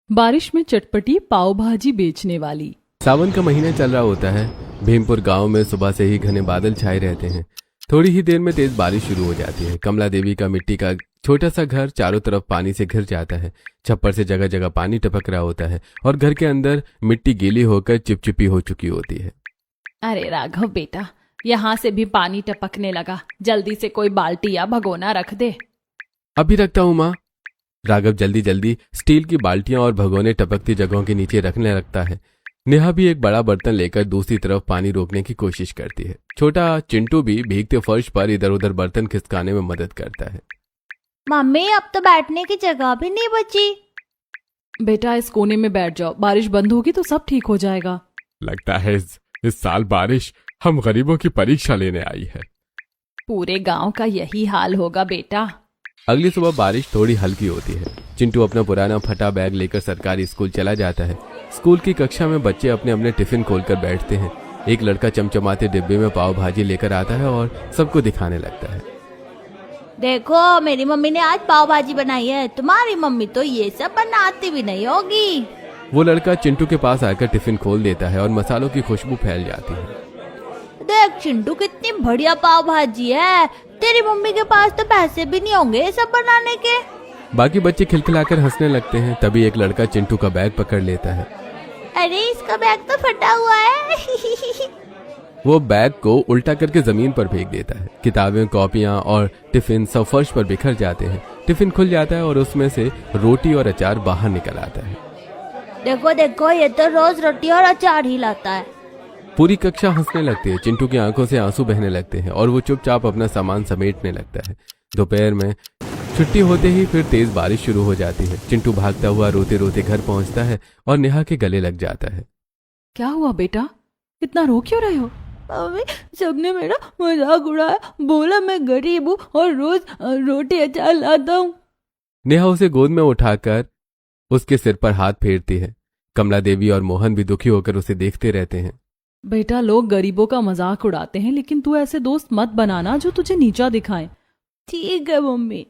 बारिश में चटपटी पाव भाजी बेचने वाली। सावन का महीना चल रहा होता है। भीमपुर गांव में सुबह से ही घने बादल छाए रहते हैं। थोड़ी ही देर में तेज बारिश शुरू हो जाती है। कमला देवी का मिट्टी का छोटा सा घर चारों तरफ पानी से घिर जाता है। छप्पर से जगह जगह पानी टपक रहा होता है और घर के अंदर मिट्टी गीली होकर चिपचिपी हो चुकी होती है। अरे राघव बेटा, यहाँ से भी पानी टपकने लगा, जल्दी से कोई बाल्टी या भगोना रख दे। अभी रखता हूँ माँ। राघव जल्दी जल्दी स्टील की बाल्टियां और भगोने टपकती जगहों के नीचे रखने लगता है। नेहा भी एक बड़ा बर्तन लेकर दूसरी तरफ पानी रोकने की कोशिश करती है। छोटा चिंटू भी भीगते फर्श पर इधर उधर बर्तन खिसकाने में मदद करता है। मम्मी, अब तो बैठने की जगह भी नहीं बची। बेटा इस कोने में बैठ जाओ, बारिश बंद होगी तो सब ठीक हो जाएगा। लगता है इस साल बारिश हम गरीबों की परीक्षा लेने आई है। पूरे गांव का यही हाल होगा बेटा। अगली सुबह बारिश थोड़ी हल्की होती है। चिंटू अपना पुराना फटा बैग लेकर सरकारी स्कूल चला जाता है। स्कूल की कक्षा में बच्चे अपने अपने टिफिन खोलकर बैठते हैं। एक लड़का चमचमाते डिब्बे में पाव भाजी लेकर आता है और सबको दिखाने लगता है। देखो, मेरी मम्मी ने आज पाव भाजी बनाई है। तुम्हारी मम्मी तो ये सब बनाती भी नहीं होगी। वो लड़का चिंटू के पास आकर टिफिन खोल देता है और मसालों की खुशबू फैल जाती है। देख चिंटू, कितनी बढ़िया पाव भाजी है। तेरी मम्मी के पास तो पैसे भी नहीं होंगे ये सब बनाने के। बाकी बच्चे खिलखिलाकर हंसने लगते हैं। तभी एक लड़का चिंटू का बैग पकड़ लेता है। अरे, इसका बैग तो फटा हुआ है। वो बैग को उल्टा करके जमीन पर फेंक देता है। किताबें, कॉपियां और टिफिन सब फर्श पर बिखर जाते हैं। टिफिन खुल जाता है और उसमें से रोटी और अचार बाहर निकल आता है। देखो देखो, ये तो रोज रोटी और अचार ही लाता है। पूरी कक्षा हंसने लगती है। चिंटू की आंखों से आंसू बहने लगते हैं और वो चुपचाप अपना सामान समेटने लगता है। दोपहर में छुट्टी होते ही फिर तेज बारिश शुरू हो जाती है। चिंटू भागता हुआ रोते रोते घर पहुंचता है और नेहा के गले लग जाता है। क्या हुआ बेटा, इतना रो क्यों रहे हो? मम्मी, सबने मेरा मजाक उड़ाया, बोला मैं गरीब हूँ और रोज रोटी अचार लाता हूँ। नेहा उसे गोद में उठाकर उसके सिर पर हाथ फेरती है। कमला देवी और मोहन भी दुखी होकर उसे देखते रहते हैं। बेटा, लोग गरीबों का मजाक उड़ाते हैं, लेकिन तू ऐसे दोस्त मत बनाना जो तुझे नीचा दिखाए। ठीक है मम्मी।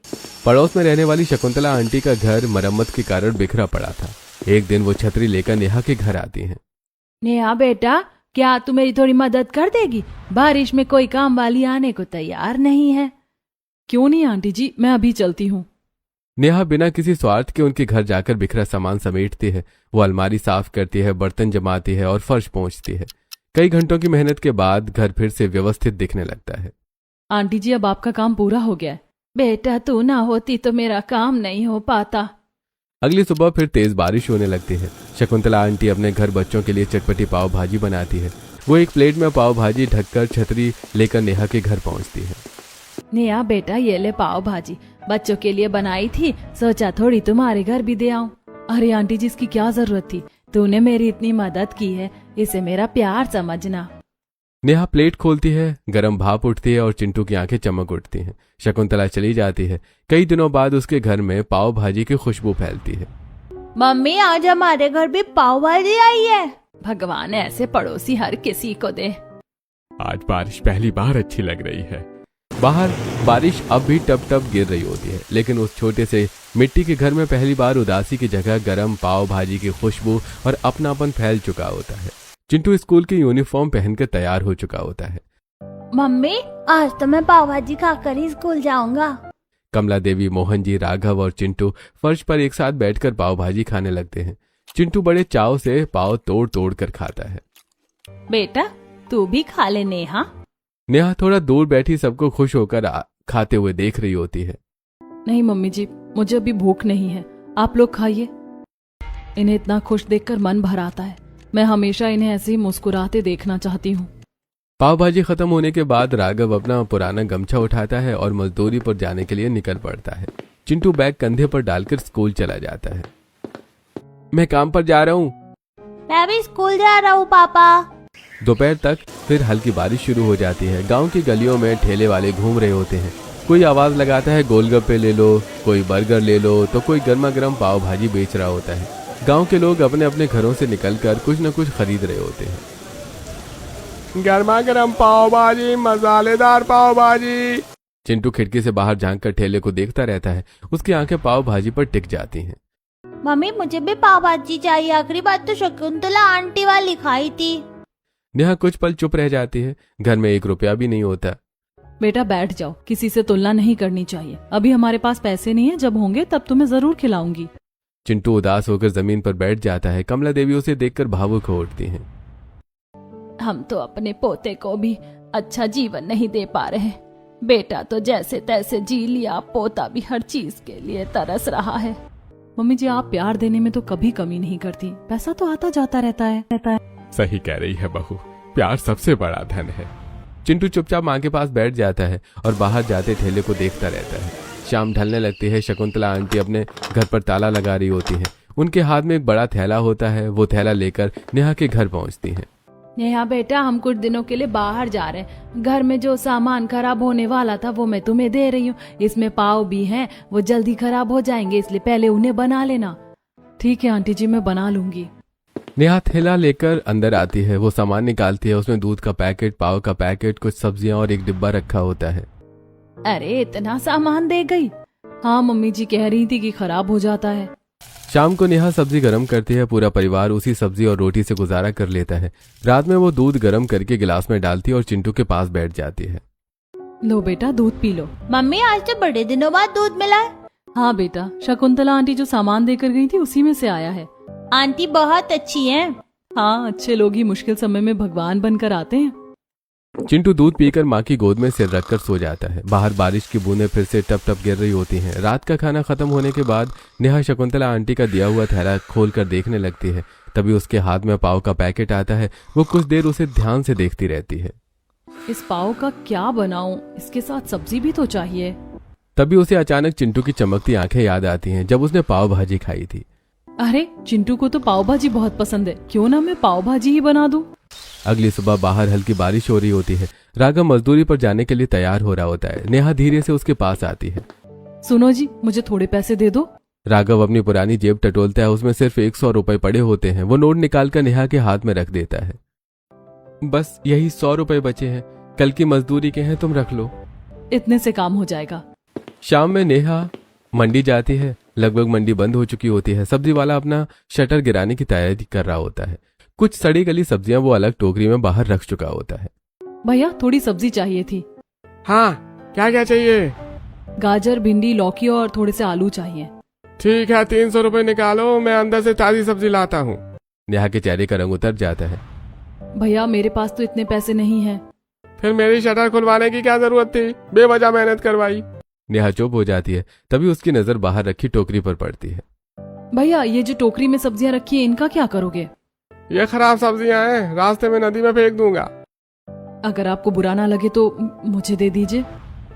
पड़ोस में रहने वाली शकुंतला आंटी का घर मरम्मत के कारण बिखरा पड़ा था। एक दिन वो छतरी लेकर नेहा के घर आती हैं। नेहा बेटा, क्या तू मेरी थोड़ी मदद कर देगी? बारिश में कोई काम वाली आने को तैयार नहीं है। क्यों नहीं आंटी जी, मैं अभी चलती हूँ। नेहा बिना किसी स्वार्थ के उनके घर जाकर बिखरा सामान समेटती है। वो अलमारी साफ करती है, बर्तन जमाती है और फर्श पोंछती है। कई घंटों की मेहनत के बाद घर फिर से व्यवस्थित दिखने लगता है। आंटी जी, अब आपका काम पूरा हो गया है। बेटा, तू ना होती तो मेरा काम नहीं हो पाता। अगली सुबह फिर तेज बारिश होने लगती है। शकुंतला आंटी अपने घर बच्चों के लिए चटपटी पाव भाजी बनाती है। वो एक प्लेट में पाव भाजी ढककर छतरी लेकर नेहा के घर पहुंचती है। नेहा बेटा, ये ले पाव भाजी, बच्चों के लिए बनाई थी, सोचा थोड़ी तुम्हारे घर भी दे आऊं। अरे आंटी जी, इसकी क्या जरूरत थी? तूने मेरी इतनी मदद की है, इसे मेरा प्यार समझना। नेहा प्लेट खोलती है, गरम भाप उठती है और चिंटू की आंखें चमक उठती हैं। शकुंतला चली जाती है। कई दिनों बाद उसके घर में पाव भाजी की खुशबू फैलती है। मम्मी, आज हमारे घर भी पाव भाजी आई है। भगवान ऐसे पड़ोसी हर किसी को दे। आज बारिश पहली बार अच्छी लग रही है। बाहर बारिश अब भी टप टप गिर रही होती है, लेकिन उस छोटे से मिट्टी के घर में पहली बार उदासी की जगह गरम पाव भाजी की खुशबू और अपनापन फैल चुका होता है। चिंटू स्कूल की यूनिफॉर्म पहनकर तैयार हो चुका होता है। मम्मी, आज तो मैं पाव भाजी खाकर ही स्कूल जाऊंगा। कमला देवी, मोहन जी, राघव और चिंटू फर्श पर एक साथ बैठकर पाव भाजी खाने लगते हैं। चिंटू बड़े चाव से पाव तोड़ तोड़ कर खाता है। बेटा, तू भी खा ले। नेहा नेहा थोड़ा दूर बैठी सबको खुश होकर खाते हुए देख रही होती है। नहीं मम्मी जी, मुझे अभी भूख नहीं है, आप लोग खाइए। इन्हें इतना खुश देखकर मन भर आता है। मैं हमेशा इन्हें ऐसे ही मुस्कुराते देखना चाहती हूँ। पाव भाजी खत्म होने के बाद राघव अपना पुराना गमछा उठाता है और मजदूरी पर जाने के लिए निकल पड़ता है। चिंटू बैग कंधे पर डालकर स्कूल चला जाता है। मैं काम पर जा रहा हूँ। मैं भी स्कूल जा रहा हूँ पापा। दोपहर तक फिर हल्की बारिश शुरू हो जाती है। गांव की गलियों में ठेले वाले घूम रहे होते हैं। कोई आवाज लगाता है, गोलगप्पे ले लो, कोई बर्गर ले लो, तो कोई गर्मा गर्म पाव भाजी बेच रहा होता है। गांव के लोग अपने अपने घरों से निकलकर कुछ न कुछ खरीद रहे होते हैं। गर्मा गर्म पाव भाजी, मसालेदार पाव भाजी। चिंटू खिड़की से बाहर झांककर ठेले को देखता रहता है। उसकी आंखें पाव भाजी पर टिक जाती हैं। मम्मी मुझे भी पाव भाजी चाहिए, आखिरी बात तो शकुंतला आंटी वाली खाई थी। नेहा कुछ पल चुप रह जाती है। घर में 1 रुपया भी नहीं होता। बेटा बैठ जाओ, किसी से तुलना नहीं करनी चाहिए। अभी हमारे पास पैसे नहीं है, जब होंगे तब तुम्हें जरूर खिलाऊंगी। चिंटू उदास होकर जमीन पर बैठ जाता है। कमला देवी उसे देखकर भावुक हो उठती हैं। हम तो अपने पोते को भी अच्छा जीवन नहीं दे पा रहे। बेटा तो जैसे तैसे जी लिया, पोता भी हर चीज के लिए तरस रहा है। मम्मी जी, आप प्यार देने में तो कभी कमी नहीं करती। पैसा तो आता जाता रहता है। सही कह रही है बहू, प्यार सबसे बड़ा धन है। चिंटू चुपचाप माँ के पास बैठ जाता है और बाहर जाते ठेले को देखता रहता है। शाम ढलने लगती है। शकुंतला आंटी अपने घर पर ताला लगा रही होती हैं। उनके हाथ में एक बड़ा थैला होता है। वो थैला लेकर नेहा के घर पहुंचती हैं। नेहा बेटा, हम कुछ दिनों के लिए बाहर जा रहे हैं। घर में जो सामान खराब होने वाला था वो मैं तुम्हें दे रही हूँ। इसमें पाव भी हैं, वो जल्दी खराब हो जाएंगे, इसलिए पहले उन्हें बना लेना। ठीक है आंटी जी, मैं बना लूंगी। नेहा थैला लेकर अंदर आती है। वो सामान निकालती है। उसमें दूध का पैकेट, पाव का पैकेट, कुछ सब्जियां और एक डिब्बा रखा होता है। अरे इतना सामान दे गई? हाँ मम्मी जी कह रही थी कि खराब हो जाता है। शाम को नेहा सब्जी गरम करती है। पूरा परिवार उसी सब्जी और रोटी से गुजारा कर लेता है। रात में वो दूध गरम करके गिलास में डालती है और चिंटू के पास बैठ जाती है। लो बेटा, दूध पी लो। मम्मी आज तो बड़े दिनों बाद दूध मिला है। हाँ बेटा, शकुंतला आंटी जो सामान देकर गई थी उसी में से आया है। आंटी बहुत अच्छी हैं। हाँ, अच्छे लोग ही मुश्किल समय में भगवान बनकर आते हैं। चिंटू दूध पीकर माँ की गोद में सिर रखकर सो जाता है। बाहर बारिश की बूंदें फिर से टप टप गिर रही होती हैं। रात का खाना खत्म होने के बाद नेहा शकुंतला आंटी का दिया हुआ थैला खोलकर देखने लगती है। तभी उसके हाथ में पाव का पैकेट आता है। वो कुछ देर उसे ध्यान से देखती रहती है। इस पाव का क्या बनाऊं? इसके साथ सब्जी भी तो चाहिए। तभी उसे अचानक चिंटू की चमकती आंखें याद आती हैं, जब उसने पाव भाजी खाई थी। अरे चिंटू को तो पाव भाजी बहुत पसंद है, क्यों ना मैं पाव भाजी ही बना दूं। अगली सुबह बाहर हल्की बारिश हो रही होती है। राघव मजदूरी पर जाने के लिए तैयार हो रहा होता है। नेहा धीरे से उसके पास आती है। सुनो जी, मुझे थोड़े पैसे दे दो। राघव अपनी पुरानी जेब टटोलता है। उसमें सिर्फ 100 रुपए पड़े होते हैं। वो नोट निकालकर नेहा के हाथ में रख देता है। बस यही 100 रुपए बचे हैं, कल की मजदूरी के हैं, तुम रख लो। इतने से काम हो जाएगा। शाम में नेहा मंडी जाती है। लगभग मंडी बंद हो चुकी होती है। सब्जी वाला अपना शटर गिराने की तैयारी कर रहा होता है। कुछ सड़ी गली सब्जियां वो अलग टोकरी में बाहर रख चुका होता है। भैया थोड़ी सब्जी चाहिए थी। हाँ, क्या क्या चाहिए? गाजर, भिंडी, लौकी और थोड़े से आलू चाहिए। ठीक है, 300 रुपए निकालो, मैं अंदर से ताजी सब्जी लाता हूँ। नेहा के चेहरे का रंग उतर जाता है। भैया मेरे पास तो इतने पैसे नहीं हैं। फिर मेरी शटर खुलवाने की क्या जरूरत थी? बेवजह मेहनत करवाई। नेहा चुप हो जाती है। तभी उसकी नजर बाहर रखी टोकरी पर पड़ती है। भैया ये जो टोकरी में सब्जियां रखी है, इनका क्या करोगे? ये खराब सब्जियां हैं, रास्ते में नदी में फेंक दूंगा। अगर आपको बुरा ना लगे तो मुझे दे दीजिए।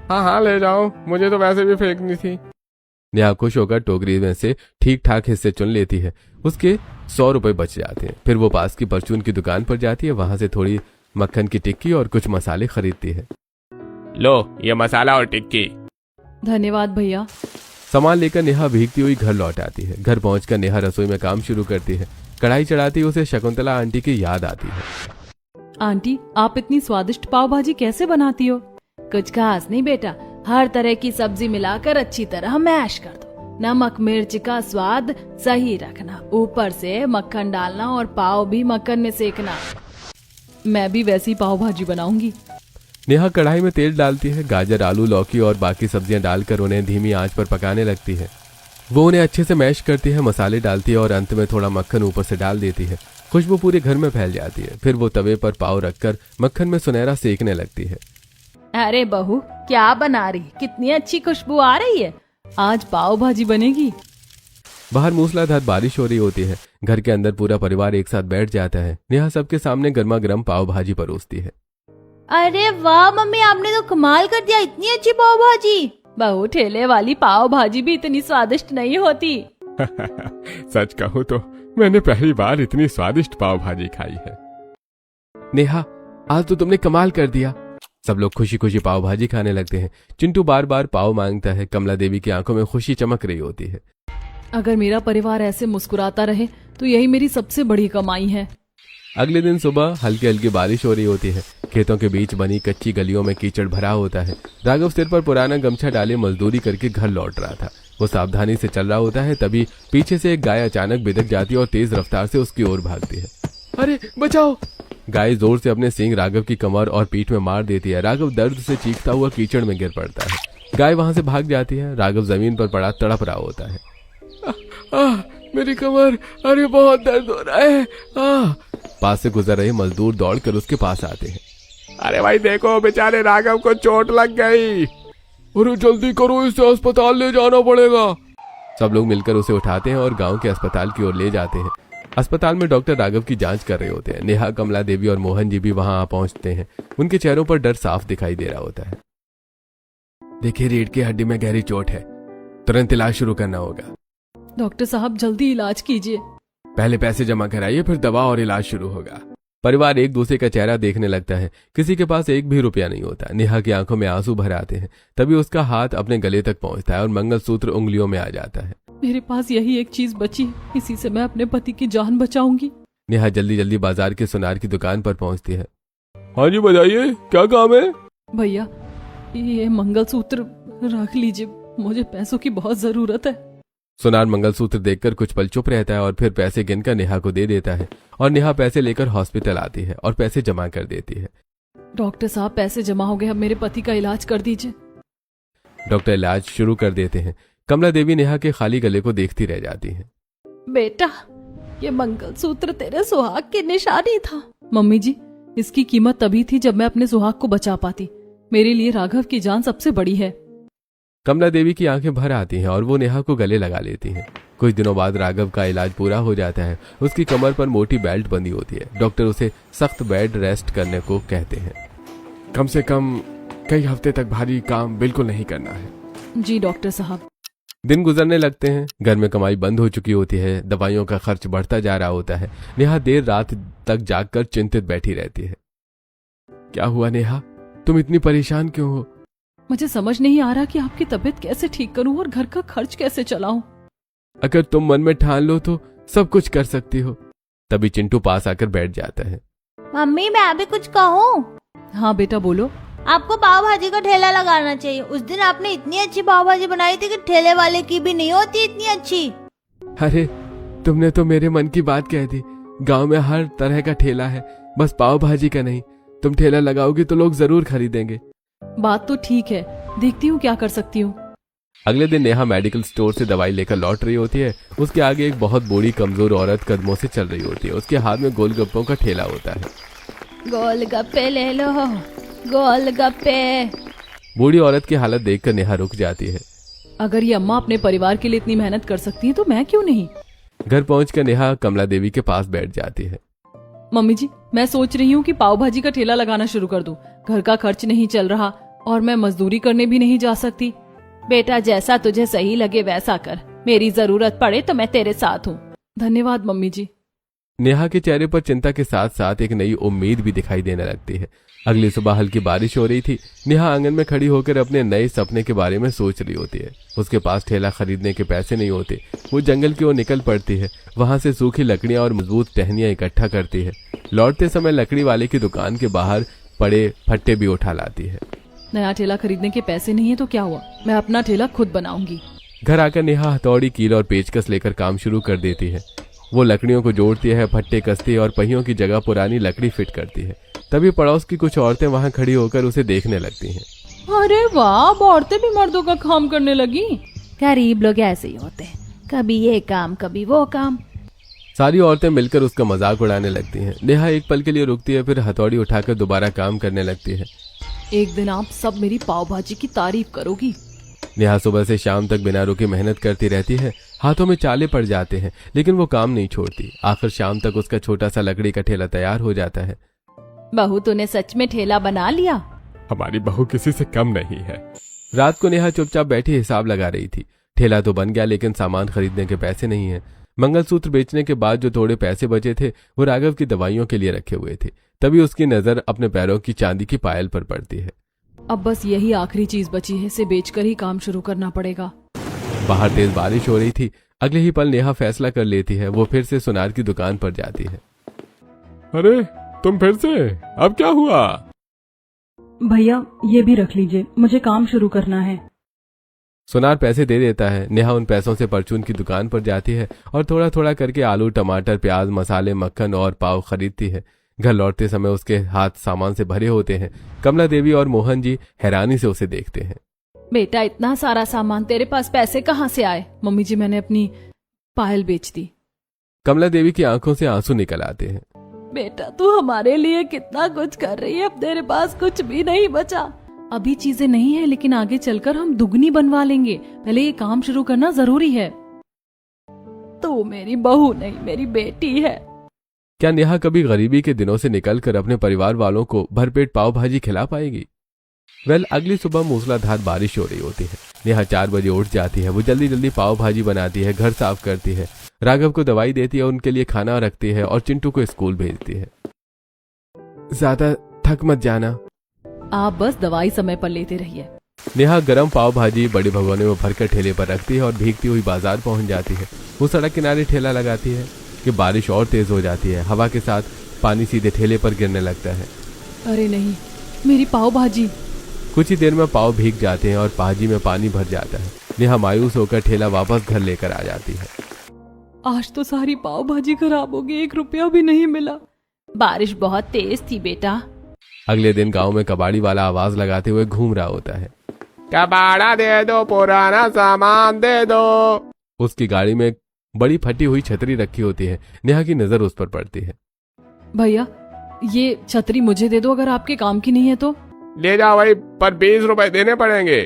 हाँ हाँ ले जाओ, मुझे तो वैसे भी फेंकनी थी। नेहा खुश होकर टोकरी में से ठीक ठाक हिस्से चुन लेती है। उसके 100 रुपए बच जाते हैं। फिर वो पास की परचून की दुकान पर जाती है। वहां से थोड़ी मक्खन की टिक्की और कुछ मसाले खरीदती है। लो ये मसाला और टिक्की। धन्यवाद भैया। सामान लेकर नेहा भीगती हुई घर लौट आती है। घर पहुंचकर नेहा रसोई में काम शुरू करती है। कढ़ाई चढ़ाती उसे शकुंतला आंटी की याद आती है। आंटी आप इतनी स्वादिष्ट पाव भाजी कैसे बनाती हो? कुछ खास नहीं बेटा, हर तरह की सब्जी मिलाकर अच्छी तरह मैश कर दो। नमक मिर्च का स्वाद सही रखना, ऊपर से मक्खन डालना और पाव भी मक्खन में सेकना। मैं भी वैसी पाव भाजी बनाऊंगी। नेहा कढ़ाई में तेल डालती है। गाजर, आलू, लौकी और बाकी सब्जियां डालकर उन्हें धीमी आंच पर पकाने लगती है। वो उन्हें अच्छे से मैश करती है, मसाले डालती है और अंत में थोड़ा मक्खन ऊपर से डाल देती है। खुशबू पूरे घर में फैल जाती है। फिर वो तवे पर पाव रखकर मक्खन में सुनहरा सेकने लगती है। अरे बहू क्या बना रही, कितनी अच्छी खुशबू आ रही है। आज पाव भाजी बनेगी। बाहर मूसलाधार बारिश हो रही होती है। घर के अंदर पूरा परिवार एक साथ बैठ जाता है। नेहा सबके सामने गर्मा गर्म पाव भाजी परोसती है। अरे वाह मम्मी, आपने तो कमाल कर दिया, इतनी अच्छी पाव भाजी। बहू ठेले वाली पाव भाजी भी इतनी स्वादिष्ट नहीं होती। सच कहूँ तो मैंने पहली बार इतनी स्वादिष्ट पाव भाजी खाई है। नेहा आज तो तुमने कमाल कर दिया। सब लोग खुशी खुशी पाव भाजी खाने लगते हैं। चिंटू बार बार पाव मांगता है। कमला देवी की आंखों में खुशी चमक रही होती है। अगर मेरा परिवार ऐसे मुस्कुराता रहे तो यही मेरी सबसे बड़ी कमाई है। अगले दिन सुबह हल्की हल्की बारिश हो रही होती है। खेतों के बीच बनी कच्ची गलियों में कीचड़ भरा होता है। राघव सिर पर पुराना गमछा डाले मजदूरी करके घर लौट रहा था। वो सावधानी से चल रहा होता है, तभी पीछे से एक गाय अचानक बिदक जाती है और तेज रफ्तार से उसकी ओर भागती है। अरे बचाओ! गाय जोर से अपने सींग राघव की कमर और पीठ में मार देती है। राघव दर्द से चीखता हुआ कीचड़ में गिर पड़ता है। गाय वहां से भाग जाती है। राघव जमीन पर पड़ा तड़प रहा होता है। मेरी कमर, अरे बहुत दर्द हो रहा है। पास से गुजर रहे मजदूर दौड़कर उसके पास आते हैं। अरे भाई देखो, बेचारे राघव को चोट लग गई। अरे जल्दी करो, इसे अस्पताल ले जाना पड़ेगा। सब लोग मिलकर उसे उठाते हैं और गांव के अस्पताल की ओर ले जाते हैं। अस्पताल में डॉक्टर राघव की जांच कर रहे होते हैं। नेहा, कमला देवी और मोहन जी भी वहां आ पहुंचते हैं। उनके चेहरों पर डर साफ दिखाई दे रहा होता है। देखिए, रीढ़ की हड्डी में गहरी चोट है, तुरंत इलाज शुरू करना होगा। डॉक्टर साहब जल्दी इलाज कीजिए। पहले पैसे जमा कराइए, फिर दवा और इलाज शुरू होगा। परिवार एक दूसरे का चेहरा देखने लगता है। किसी के पास एक भी रुपया नहीं होता। नेहा की आंखों में आंसू भर आते हैं। तभी उसका हाथ अपने गले तक पहुंचता है और मंगलसूत्र उंगलियों में आ जाता है। मेरे पास यही एक चीज बची है, इसी से मैं अपने पति की जान बचाऊंगी। नेहा जल्दी जल्दी बाजार के सुनार की दुकान पर पहुंचती है। हाँ जी, बताइए क्या काम है? भैया, ये मंगलसूत्र रख लीजिए, मुझे पैसों की बहुत जरूरत है। सुनार मंगलसूत्र देखकर कुछ पल चुप रहता है और फिर पैसे गिनकर नेहा को दे देता है और नेहा पैसे लेकर हॉस्पिटल आती है और पैसे जमा कर देती है। डॉक्टर साहब, पैसे जमा हो गए, अब मेरे पति का इलाज कर दीजिए। डॉक्टर इलाज शुरू कर देते हैं। कमला देवी नेहा के खाली गले को देखती रह जाती है। बेटा, ये मंगलसूत्र तेरे सुहाग की निशानी था। मम्मी जी, इसकी कीमत तभी थी जब मैं अपने सुहाग को बचा पाती। मेरे लिए राघव की जान सबसे बड़ी है। कमला देवी की आंखें भर आती हैं और वो नेहा को गले लगा लेती हैं। कुछ दिनों बाद राघव का इलाज पूरा हो जाता है। उसकी कमर पर मोटी बेल्ट बंधी होती है। डॉक्टर उसे सख्त बेड रेस्ट करने को कहते हैं। कम से कम कई हफ्ते तक भारी काम बिल्कुल नहीं करना है। जी डॉक्टर साहब। दिन गुजरने लगते हैं। घर में कमाई बंद हो चुकी होती है। दवाइयों का खर्च बढ़ता जा रहा होता है। नेहा देर रात तक जागकर चिंतित बैठी रहती है। क्या हुआ नेहा, तुम इतनी परेशान क्यों हो? मुझे समझ नहीं आ रहा कि आपकी तबीयत कैसे ठीक करूं और घर का खर्च कैसे चलाऊं। अगर तुम मन में ठान लो तो सब कुछ कर सकती हो। तभी चिंटू पास आकर बैठ जाता है। मम्मी, मैं अभी कुछ कहूँ? हाँ बेटा, बोलो। आपको पाव भाजी का ठेला लगाना चाहिए। उस दिन आपने इतनी अच्छी पाव भाजी बनाई थी कि ठेले वाले की भी नहीं होती इतनी अच्छी। अरे, तुमने तो मेरे मन की बात कह दी। गांव में हर तरह का ठेला है, बस पाव भाजी का नहीं। तुम ठेला लगाओगी तो लोग जरूर खरीदेंगे। बात तो ठीक है, देखती हूँ क्या कर सकती हूँ। अगले दिन नेहा मेडिकल स्टोर से दवाई लेकर लौट रही होती है। उसके आगे एक बहुत बूढ़ी कमजोर औरत कदमों से चल रही होती है। उसके हाथ में गोलगप्पों का ठेला होता है। गोलगप्पे ले लो, गोलगप्पे। बूढ़ी औरत की हालत देखकर नेहा रुक जाती है। अगर ये अम्मा अपने परिवार के लिए इतनी मेहनत कर सकती है तो मैं क्यों नहीं। घर पहुंचकर नेहा कमला देवी के पास बैठ जाती है। मम्मी जी, मैं सोच रही हूँ कि पाव भाजी का ठेला लगाना शुरू कर दूं। घर का खर्च नहीं चल रहा और मैं मजदूरी करने भी नहीं जा सकती। बेटा, जैसा तुझे सही लगे वैसा कर। मेरी जरूरत पड़े तो मैं तेरे साथ हूँ। धन्यवाद मम्मी जी। नेहा के चेहरे पर चिंता के साथ साथ एक नई उम्मीद भी दिखाई देने लगती है। अगली सुबह हल्की बारिश हो रही थी। नेहा आंगन में खड़ी होकर अपने नए सपने के बारे में सोच रही होती है। उसके पास ठेला खरीदने के पैसे नहीं होते। वो जंगल की ओर निकल पड़ती है। वहां से सूखी लकड़ियां और मजबूत टहनियां इकट्ठा करती है। लौटते समय लकड़ी वाले की दुकान के बाहर पड़े फट्टे भी उठा लाती है। नया ठेला खरीदने के पैसे नहीं है तो क्या हुआ, मैं अपना ठेला खुद बनाऊंगी। घर आकर नेहा हथौड़ी, कील और पेचकस लेकर काम शुरू कर देती है। वो लकड़ियों को जोड़ती है, फट्टे कसती है और पहियों की जगह पुरानी लकड़ी फिट करती है। तभी पड़ोस की कुछ औरतें वहां खड़ी होकर उसे देखने लगती हैं। अरे वाह, अब औरतें भी मर्दों का काम करने लगी। गरीब लोग ऐसे ही होते हैं, कभी ये काम कभी वो काम। सारी औरतें मिलकर उसका मजाक उड़ाने लगती हैं। नेहा एक पल के लिए रुकती है, फिर हथौड़ी उठाकर दोबारा काम करने लगती है। एक दिन आप सब मेरी पाव भाजी की तारीफ करोगी। नेहा सुबह से शाम तक बिना रुके मेहनत करती रहती है। हाथों में चाले पड़ जाते हैं, लेकिन वो काम नहीं छोड़ती। आखिर शाम तक उसका छोटा सा लकड़ी का ठेला तैयार हो जाता है। बहू, तूने सच में ठेला बना लिया? हमारी बहू किसी से कम नहीं है। रात को नेहा चुपचाप बैठी हिसाब लगा रही थी। ठेला तो बन गया, लेकिन सामान खरीदने के पैसे नहीं है। मंगलसूत्र बेचने के बाद जो थोड़े पैसे बचे थे वो राघव की दवाइयों के लिए रखे हुए थे। तभी उसकी नजर अपने पैरों की चांदी की पायल पर पड़ती है। अब बस यही आखिरी चीज बची है, इसे बेचकर ही काम शुरू करना पड़ेगा। बाहर तेज बारिश हो रही थी। अगले ही पल नेहा फैसला कर लेती है। वो फिर से सुनार की दुकान पर जाती है। अरे, तुम फिर से? अब क्या हुआ? भैया, ये भी रख लीजिए, मुझे काम शुरू करना है। सुनार पैसे दे देता है। नेहा उन पैसों से परचून की दुकान पर जाती है और थोड़ा थोड़ा करके आलू, टमाटर, प्याज, मसाले, मक्खन और पाव खरीदती है। घर लौटते समय उसके हाथ सामान से भरे होते हैं। कमला देवी और मोहन जी हैरानी से उसे देखते हैं। बेटा इतना सारा सामान, तेरे पास पैसे कहाँ से आए? मम्मी जी मैंने अपनी पायल बेच दी। कमला देवी की आंखों से आंसू निकल आते हैं। बेटा तू हमारे लिए कितना कुछ कर रही है, अब तेरे पास कुछ भी नहीं बचा। अभी चीजें नहीं है लेकिन आगे चलकर हम दुगनी बनवा लेंगे, पहले ये काम शुरू करना जरूरी है। तू मेरी बहू नहीं, मेरी बेटी है। क्या नेहा कभी गरीबी के दिनों से निकलकर अपने परिवार वालों को भरपेट पाव भाजी खिला पाएगी? अगली सुबह मूसलाधार बारिश हो रही होती है। नेहा 4 बजे उठ जाती है। वो जल्दी जल्दी पाव भाजी बनाती है, घर साफ करती है, राघव को दवाई देती है, उनके लिए खाना रखती है और चिंटू को स्कूल भेजती है। ज्यादा थक मत जाना, आप बस दवाई समय पर लेते रहिए। नेहा गरम पाव भाजी बड़े भगोने में भरकर ठेले पर रखती है और भीगती हुई बाजार पहुंच जाती है। वो सड़क किनारे ठेला लगाती है कि बारिश और तेज हो जाती है। हवा के साथ पानी सीधे ठेले पर गिरने लगता है। अरे नहीं, मेरी पाव भाजी। कुछ ही देर में पाव भीग जाते हैं और भाजी में पानी भर जाता है। नेहा मायूस होकर ठेला वापस घर लेकर आ जाती है। आज तो सारी पाव भाजी खराब हो गई, 1 रुपया भी नहीं मिला। बारिश बहुत तेज थी बेटा। अगले दिन गांव में कबाड़ी वाला आवाज लगाते हुए घूम रहा होता है। कबाड़ा दे दो, पुराना सामान दे दो। उसकी गाड़ी में एक बड़ी फटी हुई छतरी रखी होती है। नेहा की नजर उस पर पड़ती है। भैया ये छतरी मुझे दे दो, अगर आपके काम की नहीं है तो। ले जाओ भाई, पर 20 रुपए देने पड़ेंगे।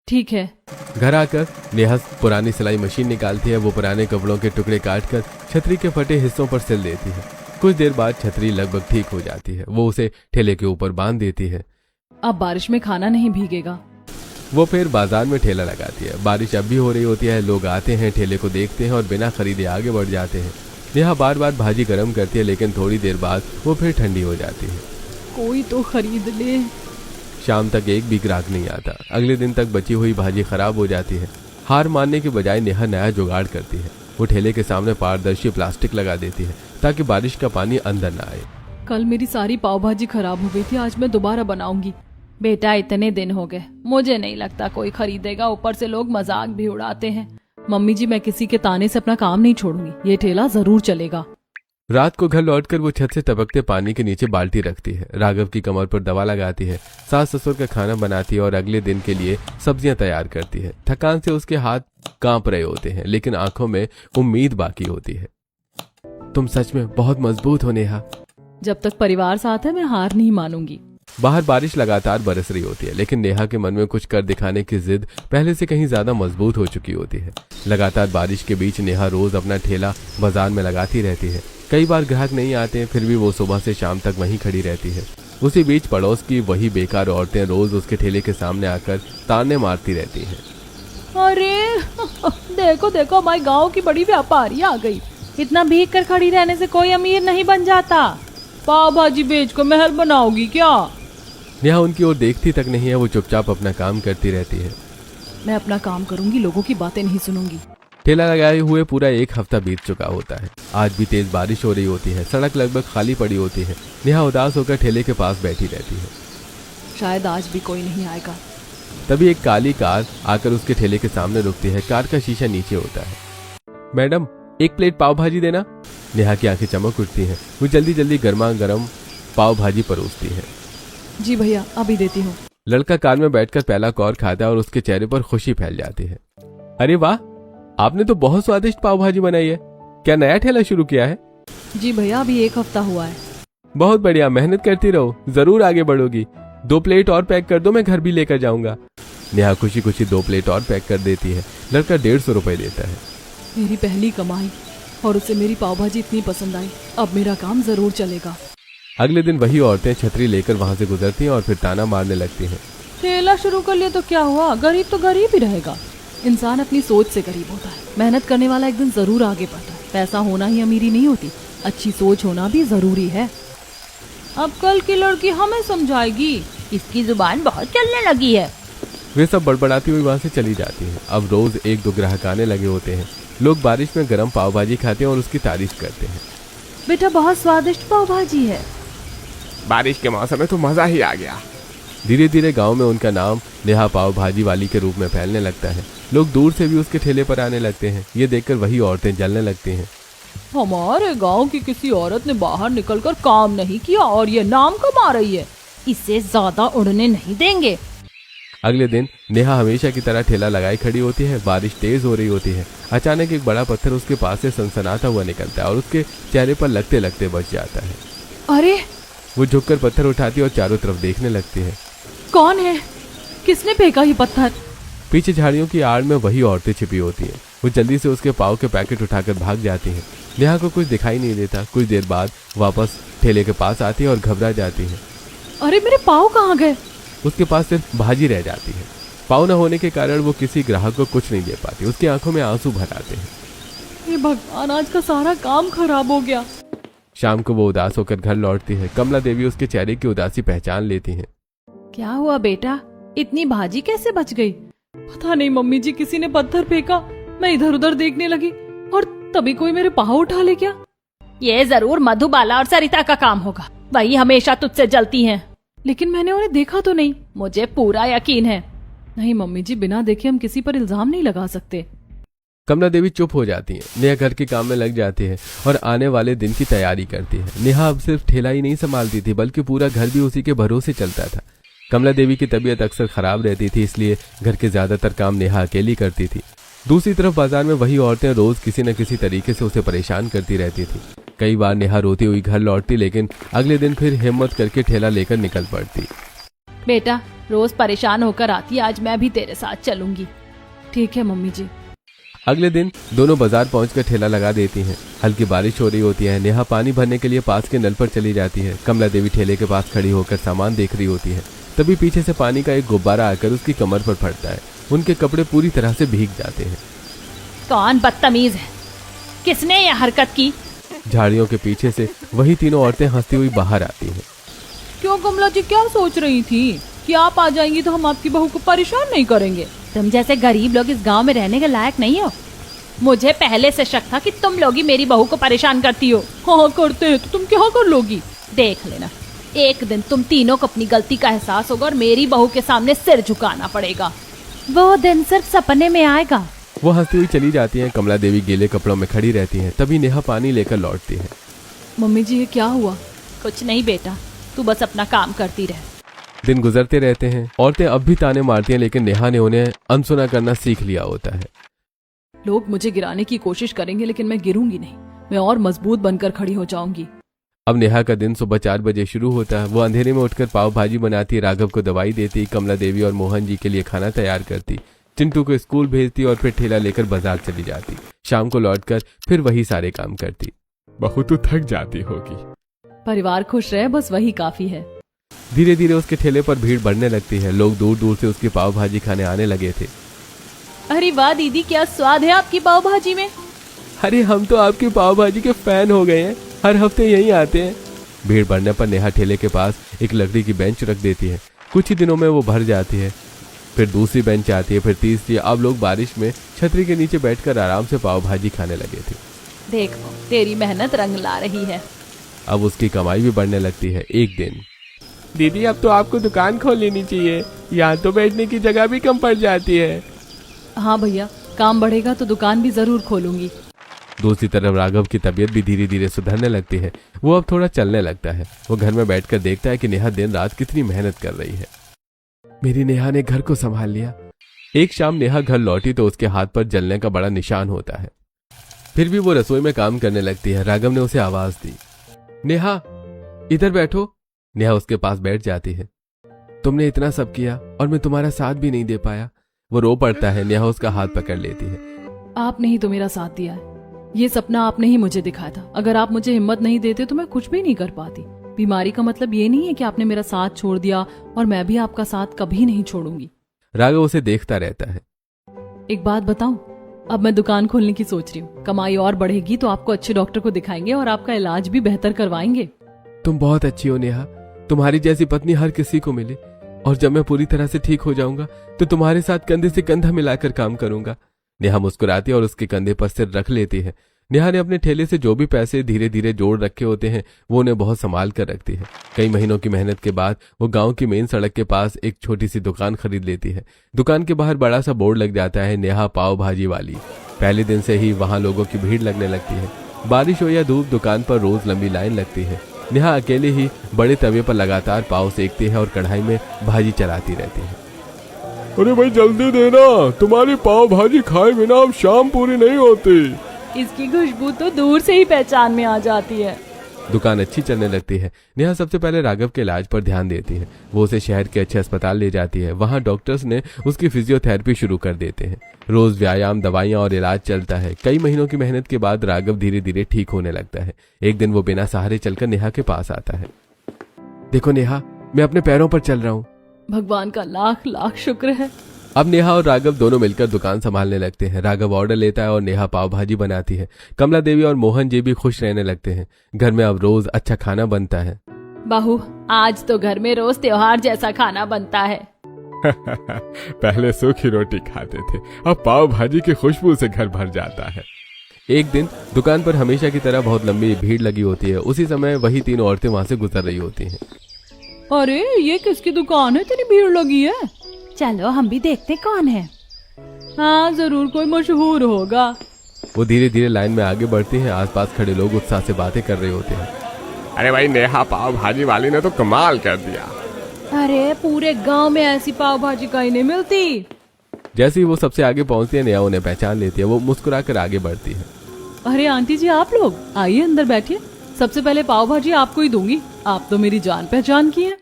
ठीक है। घर आकर नेहा पुरानी सिलाई मशीन निकालती है। वो पुराने कपड़ों के टुकड़े काटकर छतरी के फटे हिस्सों पर सिल देती है। कुछ देर बाद छतरी लगभग ठीक हो जाती है। वो उसे ठेले के ऊपर बांध देती है। अब बारिश में खाना नहीं भीगेगा। वो फिर बाजार में ठेला लगाती है। बारिश अब भी हो रही होती है। लोग आते हैं, ठेले को देखते हैं और बिना खरीदे आगे बढ़ जाते हैं। नेहा बार बार भाजी गर्म करती है लेकिन थोड़ी देर बाद वो फिर ठंडी हो जाती है। कोई तो खरीद ले। शाम तक एक भी ग्राहक नहीं आता। अगले दिन तक बची हुई भाजी खराब हो जाती है। हार मानने के बजाय नेहा नया जुगाड़ करती है। वो ठेले के सामने पारदर्शी प्लास्टिक लगा देती है ताकि बारिश का पानी अंदर न आए। कल मेरी सारी पाव भाजी खराब हो गई थी, आज मैं दोबारा बनाऊंगी। बेटा इतने दिन हो गए, मुझे नहीं लगता कोई खरीदेगा, ऊपर से लोग मजाक भी उड़ाते हैं। मम्मी जी मैं किसी के ताने से अपना काम नहीं छोड़ूंगी, ये ठेला जरूर चलेगा। रात को घर लौटकर वो छत से टपकते पानी के नीचे बाल्टी रखती है। राघव की कमर पर दवा लगाती है, सास ससुर का खाना बनाती है और अगले दिन के लिए सब्जियां तैयार करती है। थकान से उसके हाथ कांप रहे होते हैं लेकिन आंखों में उम्मीद बाकी होती है। तुम सच में बहुत मजबूत हो नेहा। जब तक परिवार साथ है मैं हार नहीं मानूंगी। बाहर बारिश लगातार बरस रही होती है लेकिन नेहा के मन में कुछ कर दिखाने की जिद पहले से कहीं ज्यादा मजबूत हो चुकी होती है। लगातार बारिश के बीच नेहा रोज अपना ठेला बाजार में लगाती रहती है। कई बार ग्राहक नहीं आते, फिर भी वो सुबह से शाम तक वहीं खड़ी रहती है। उसी बीच पड़ोस की वही बेकार औरतें रोज उसके ठेले के सामने आकर ताने मारती रहती हैं। अरे देखो देखो, हमारे गांव की बड़ी व्यापारी आ गई। इतना भीग कर खड़ी रहने से कोई अमीर नहीं बन जाता। पाव भाजी बेच को महल बनाओगी क्या? नेहा उनकी ओर देखती तक नहीं है। वो चुपचाप अपना काम करती रहती है। मैं अपना काम करूंगी, लोगों की बातें नहीं सुनूंगी। ठेला लगाए हुए पूरा 1 हफ्ता बीत चुका होता है। आज भी तेज बारिश हो रही होती है। सड़क लगभग खाली पड़ी होती है। नेहा उदास होकर ठेले के पास बैठी रहती है। शायद आज भी कोई नहीं आएगा। तभी एक काली कार आकर उसके ठेले के सामने रुकती है। कार का शीशा नीचे होता है। मैडम 1 प्लेट पाव भाजी देना। नेहा की आंखें चमक उठती हैं। वो जल्दी जल्दी गर्मा गर्म पाव भाजी परोसती है। जी भैया अभी देती हूँ। लड़का कार में बैठकर पहला कौर खाता है और उसके चेहरे पर खुशी फैल जाती है। अरे वाह, आपने तो बहुत स्वादिष्ट पाव भाजी बनाई है। क्या नया ठेला शुरू किया है? जी भैया अभी 1 हफ्ता हुआ है। बहुत बढ़िया, मेहनत करती रहो, जरूर आगे बढ़ोगी। 2 प्लेट और पैक कर दो, मैं घर भी लेकर जाऊंगा। नेहा खुशी खुशी 2 प्लेट और पैक कर देती है। लड़का 150 रुपए देता है। मेरी पहली कमाई और उसे मेरी पाव भाजी इतनी पसंद आई, अब मेरा काम जरूर चलेगा। अगले दिन वही औरतें छतरी लेकर वहां से गुजरती हैं और फिर ताना मारने लगती हैं। ठेला शुरू कर लिया तो क्या हुआ, गरीब तो गरीब ही रहेगा। इंसान अपनी सोच से गरीब होता है। मेहनत करने वाला एक दिन जरूर आगे बढ़ता है। पैसा होना ही अमीरी नहीं होती, अच्छी सोच होना भी जरूरी है। अब कल की लड़की हमें समझाएगी, इसकी जुबान बहुत चलने लगी है। वे सब बड़बड़ाती हुई वहां से चली जाती हैं। अब रोज 1-2 ग्राहक आने लगे होते हैं। लोग बारिश में गर्म पाव भाजी खाते हैं और उसकी तारीफ करते हैं। बेटा बहुत स्वादिष्ट पाव भाजी है। बारिश के मौसम में तो मजा ही आ गया। धीरे धीरे गांव में उनका नाम नेहा पाव भाजी वाली के रूप में फैलने लगता है। लोग दूर से भी उसके ठेले पर आने लगते हैं। ये देखकर वही औरतें जलने लगती हैं। हमारे गांव की किसी औरत ने बाहर निकलकर काम नहीं किया और ये नाम कमा रही है, इसे ज्यादा उड़ने नहीं देंगे। अगले दिन नेहा हमेशा की तरह ठेला लगाई खड़ी होती है। बारिश तेज हो रही होती है। अचानक एक बड़ा पत्थर उसके पास से सनसनाता हुआ निकलता है और उसके चेहरे पर लगते लगते बच जाता है। अरे वो झुककर पत्थर उठाती है और चारों तरफ देखने लगती है। कौन है? किसने फेंका ये पत्थर? पीछे झाड़ियों की आड़ में वही औरतें छिपी होती हैं। वो जल्दी से उसके पाव के पैकेट उठाकर भाग जाती हैं। नेहा को कुछ दिखाई नहीं देता। कुछ देर बाद वापस ठेले के पास आती है और घबरा जाती है। अरे मेरे पाव कहाँ गए? उसके पास सिर्फ भाजी रह जाती है। पाव न होने के कारण वो किसी ग्राहक को कुछ नहीं दे पाती। उसकी आंखों में आंसू भर आते हैं। ये भगवान, आज का सारा काम खराब हो गया। शाम को वो उदास होकर घर लौटती है। कमला देवी उसके चेहरे की उदासी पहचान लेती हैं। क्या हुआ बेटा, इतनी भाजी कैसे बच गई? पता नहीं मम्मी जी, किसी ने पत्थर फेंका। मैं इधर उधर देखने लगी और तभी कोई मेरे पाव उठा ले गया। ये जरूर मधुबाला और सरिता का काम होगा, वही हमेशा तुझसे जलती हैं। लेकिन मैंने उन्हें देखा तो नहीं, मुझे पूरा यकीन है। नहीं मम्मी जी, बिना देखे हम किसी पर इल्जाम नहीं लगा सकते। कमला देवी चुप हो जाती है। नेहा घर के काम में लग जाती है और आने वाले दिन की तैयारी करती है। नेहा अब सिर्फ ठेला ही नहीं संभालती थी, बल्कि पूरा घर भी उसी के भरोसे चलता था। कमला देवी की तबीयत अक्सर खराब रहती थी, इसलिए घर के ज्यादातर काम नेहा अकेली करती थी। दूसरी तरफ बाजार में वही औरतें रोज किसी न किसी तरीके से उसे परेशान करती रहती थी। कई बार नेहा रोती हुई घर लौटती, लेकिन अगले दिन फिर हिम्मत करके ठेला लेकर निकल पड़ती। बेटा, रोज परेशान होकर आती, आज मैं भी तेरे साथ चलूंगी। ठीक है मम्मी जी। अगले दिन दोनों बाजार पहुंचकर ठेला लगा देती हैं। हल्की बारिश हो रही होती है। नेहा पानी भरने के लिए पास के नल पर चली जाती है। कमला देवी ठेले के पास खड़ी होकर सामान देख रही होती है। तभी पीछे से पानी का एक गुब्बारा आकर उसकी कमर पर पड़ता है। उनके कपड़े पूरी तरह से भीग जाते हैं। कौन बदतमीज है? किसने ये हरकत की? झाड़ियों के पीछे से वही तीनों औरतें हंसती हुई बाहर आती हैं। क्यों कमला जी, क्या सोच रही थी कि आप आ जाएंगी तो हम आपकी बहू को परेशान नहीं करेंगे? तुम जैसे गरीब लोग इस गांव में रहने के लायक नहीं हो। मुझे पहले से शक था कि तुम लोग ही मेरी बहू को परेशान करती हो। हाँ करते हैं तो तुम क्या कर लोगी? देख लेना, एक दिन तुम तीनों को अपनी गलती का एहसास होगा और मेरी बहू के सामने सिर झुकाना पड़ेगा। वो दिन सिर्फ सपने में आएगा। वो हंसती हुई चली जाती हैं। कमला देवी गीले कपड़ों में खड़ी रहती हैं। तभी नेहा पानी लेकर लौटती है। मम्मी जी, ये क्या हुआ? कुछ नहीं बेटा, तू बस अपना काम करती रह। दिन गुजरते रहते हैं। औरतें अब भी ताने मारती हैं, लेकिन नेहा ने उन्हें अनसुना करना सीख लिया होता है। लोग मुझे गिराने की कोशिश करेंगे, लेकिन मैं गिरूंगी नहीं। मैं और मजबूत बनकर खड़ी हो जाऊंगी। अब नेहा का दिन सुबह 4 बजे शुरू होता है। वो अंधेरे में उठकर पाव भाजी बनाती, राघव को दवाई देती, कमला देवी और मोहन जी के लिए खाना तैयार करती, चिंटू को स्कूल भेजती और फिर ठेला लेकर बाजार चली जाती। शाम को लौटकर फिर वही सारे काम करती। बहू तो थक जाती होगी। परिवार खुश रहे, बस वही काफी है। धीरे धीरे उसके ठेले पर भीड़ बढ़ने लगती है। लोग दूर दूर से उसकी पाव भाजी खाने आने लगे थे। अरे वाह दीदी, क्या स्वाद है आपकी पाव भाजी में। अरे हम तो आपकी पाव भाजी के फैन हो गए हैं, हर हफ्ते यहीं आते हैं। भीड़ बढ़ने पर नेहा ठेले के पास एक लकड़ी की बेंच रख देती है। कुछ ही दिनों में वो भर जाती है। फिर दूसरी बेंच आती है, फिर तीसरी। अब लोग बारिश में छतरी के नीचे बैठकर आराम से पाव भाजी खाने लगे थे। देखो, तेरी मेहनत रंग ला रही है। अब उसकी कमाई भी बढ़ने लगती है। एक दिन, दीदी अब तो आपको दुकान खोल लेनी चाहिए, यहाँ तो बैठने की जगह भी कम पड़ जाती है। हाँ भैया, काम बढ़ेगा तो दुकान भी जरूर खोलूंगी। दूसरी तरफ राघव की तबीयत भी धीरे धीरे सुधरने लगती है। वो अब थोड़ा चलने लगता है। वो घर में बैठकर देखता है कि नेहा दिन रात कितनी मेहनत कर रही है। मेरी नेहा ने घर को संभाल लिया। एक शाम नेहा घर लौटी तो उसके हाथ पर जलने का बड़ा निशान होता है। फिर भी वो रसोई में काम करने लगती है। राघव ने उसे आवाज दी, नेहा इधर बैठो। नेहा उसके पास बैठ जाती है। तुमने इतना सब किया और मैं तुम्हारा साथ भी नहीं दे पाया। वो रो पड़ता है। नेहा उसका हाथ पकड़ लेती है। आपने ही तो मेरा साथ दिया है। ये सपना आपने ही मुझे दिखाया था। अगर आप मुझे हिम्मत नहीं देते तो मैं कुछ भी नहीं कर पाती। बीमारी का मतलब ये नहीं है कि आपने मेरा साथ छोड़ दिया, और मैं भी आपका साथ कभी नहीं छोड़ूंगी। राघव उसे देखता रहता है। एक बात बताऊं, अब मैं दुकान खोलने की सोच रही हूँ। कमाई और बढ़ेगी तो आपको अच्छे डॉक्टर को दिखाएंगे और आपका इलाज भी बेहतर करवाएंगे। तुम बहुत अच्छी हो नेहा। तुम्हारी जैसी पत्नी हर किसी को मिले। और जब मैं पूरी तरह से ठीक हो जाऊंगा तो तुम्हारे साथ कंधे से कंधा मिलाकर काम करूंगा। नेहा मुस्कुराती और उसके कंधे पर सिर रख लेती है। नेहा ने अपने ठेले से जो भी पैसे धीरे धीरे जोड़ रखे होते हैं वो उन्हें बहुत संभाल कर रखती है। कई महीनों की मेहनत के बाद वो गांव की मेन सड़क के पास एक छोटी सी दुकान खरीद लेती है। दुकान के बाहर बड़ा सा बोर्ड लग जाता है, नेहा पाव भाजी वाली। पहले दिन से ही वहां लोगों की भीड़ लगने लगती है। बारिश हो या धूप, दुकान पर रोज लंबी लाइन लगती है। नेहा अकेले ही बड़े तवे पर लगातार पाव सेकती है और कढ़ाई में भाजी चलाती रहती है। अरे भाई जल्दी देना, तुम्हारी पाव भाजी खाए बिना अब शाम पूरी नहीं होती। इसकी खुशबू तो दूर से ही पहचान में आ जाती है। दुकान अच्छी चलने लगती है। नेहा सबसे पहले राघव के इलाज पर ध्यान देती है। वो उसे शहर के अच्छे अस्पताल ले जाती है। वहाँ डॉक्टर्स ने उसकी फिजियोथेरेपी शुरू कर देते हैं। रोज व्यायाम, दवाइयाँ और इलाज चलता है। कई महीनों की मेहनत के बाद राघव धीरे धीरे ठीक होने लगता है। एक दिन वो बिना सहारे चलकर नेहा के पास आता है। देखो नेहा, मैं अपने पैरों पर चल रहा हूँ। भगवान का लाख लाख शुक्र है। अब नेहा और राघव दोनों मिलकर दुकान संभालने लगते हैं। राघव ऑर्डर लेता है और नेहा पाव भाजी बनाती है। कमला देवी और मोहन जी भी खुश रहने लगते हैं। घर में अब रोज अच्छा खाना बनता है। बहू, आज तो घर में रोज त्योहार जैसा खाना बनता है। पहले सूखी रोटी खाते थे, अब पाव भाजी की खुशबू से घर भर जाता है। एक दिन दुकान पर हमेशा की तरह बहुत लंबी भीड़ लगी होती है। उसी समय वही तीनों औरतें वहां से गुजर रही होती हैं। अरे ये किसकी दुकान है, इतनी भीड़ लगी है? चलो हम भी देखते कौन है। हाँ, जरूर कोई मशहूर होगा। वो धीरे धीरे लाइन में आगे बढ़ती हैं। आसपास खड़े लोग उत्साह से बातें कर रहे होते हैं। अरे भाई, नेहा पाव भाजी वाली ने तो कमाल कर दिया। अरे पूरे गांव में ऐसी पाव भाजी कहीं नहीं मिलती। जैसे ही वो सबसे आगे पहुंचती है, नेहा उन्हें पहचान लेती है। वो मुस्कुराकर आगे बढ़ती है। अरे आंटी जी, आप लोग आइए अंदर बैठिए। सबसे पहले पाव भाजी आपको ही दूंगी, आप तो मेरी जान पहचान की है।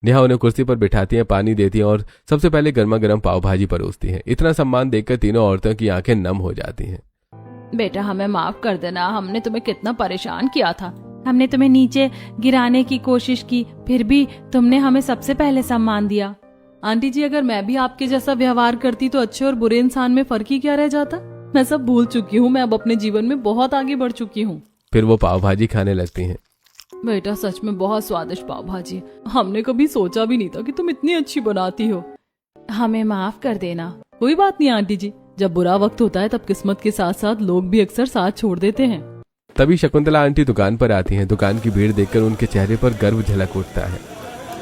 नेहा उन्हें कुर्सी पर बिठाती है, पानी देती है और सबसे पहले गर्मा गर्म पाव भाजी परोसती है। इतना सम्मान देखकर तीनों औरतों की आंखें नम हो जाती हैं। बेटा, हमें माफ कर देना, हमने तुम्हें कितना परेशान किया था। हमने तुम्हें नीचे गिराने की कोशिश की, फिर भी तुमने हमें सबसे पहले सम्मान दिया। आंटी जी, अगर मैं भी आपके जैसा व्यवहार करती तो अच्छे और बुरे इंसान में फर्क ही क्या रह जाता। मैं सब भूल चुकी हूँ, मैं अब अपने जीवन में बहुत आगे बढ़ चुकी हूँ। फिर वो पाव भाजी खाने लगती हैं। बेटा, सच में बहुत स्वादिष्ट पाव भाजी। हमने कभी सोचा भी नहीं था कि तुम इतनी अच्छी बनाती हो। हमें माफ कर देना। कोई बात नहीं आंटी जी, जब बुरा वक्त होता है तब किस्मत के साथ साथ लोग भी अक्सर साथ छोड़ देते हैं। तभी शकुंतला आंटी दुकान पर आती हैं। दुकान की भीड़ देखकर उनके चेहरे पर गर्व झलक उठता है।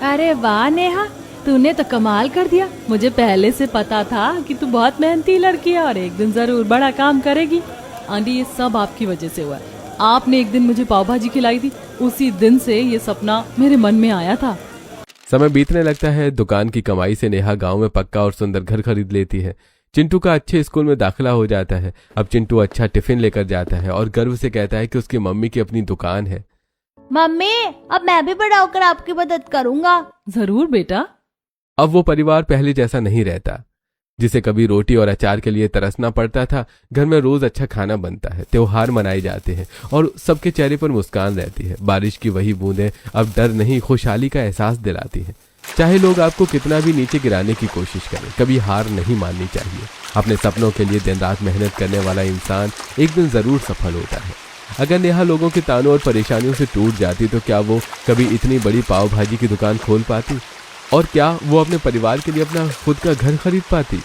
अरे वाह नेहा, तूने तो कमाल कर दिया। मुझे पहले से पता था कि तू बहुत मेहनती लड़की है और एक दिन जरूर बड़ा काम करेगी। आंटी, ये सब आपकी वजह से हुआ है। आपने एक दिन मुझे पाव भाजी खिलाई थी, उसी दिन से ये सपना मेरे मन में आया था। समय बीतने लगता है। दुकान की कमाई से नेहा गांव में पक्का और सुंदर घर खरीद लेती है। चिंटू का अच्छे स्कूल में दाखिला हो जाता है। अब चिंटू अच्छा टिफिन लेकर जाता है और गर्व से कहता है कि उसकी मम्मी की अपनी दुकान है। मम्मी, अब मैं भी बड़ा होकर आपकी मदद करूंगा। जरूर बेटा। अब वो परिवार पहले जैसा नहीं रहता। जिसे कभी रोटी और अचार के लिए तरसना पड़ता था, घर में रोज अच्छा खाना बनता है। त्योहार मनाए जाते हैं और सबके चेहरे पर मुस्कान रहती है। बारिश की वही बूंदें अब डर नहीं, खुशहाली का एहसास दिलाती हैं। चाहे लोग आपको कितना भी नीचे गिराने की कोशिश करें, कभी हार नहीं माननी चाहिए। अपने सपनों के लिए दिन रात मेहनत करने वाला इंसान एक दिन जरूर सफल होता है। अगर नेहा लोगों के तानों और परेशानियों से टूट जाती तो क्या वो कभी इतनी बड़ी पाव भाजी की दुकान खोल पाती? और क्या वो अपने परिवार के लिए अपना खुद का घर खरीद पाती?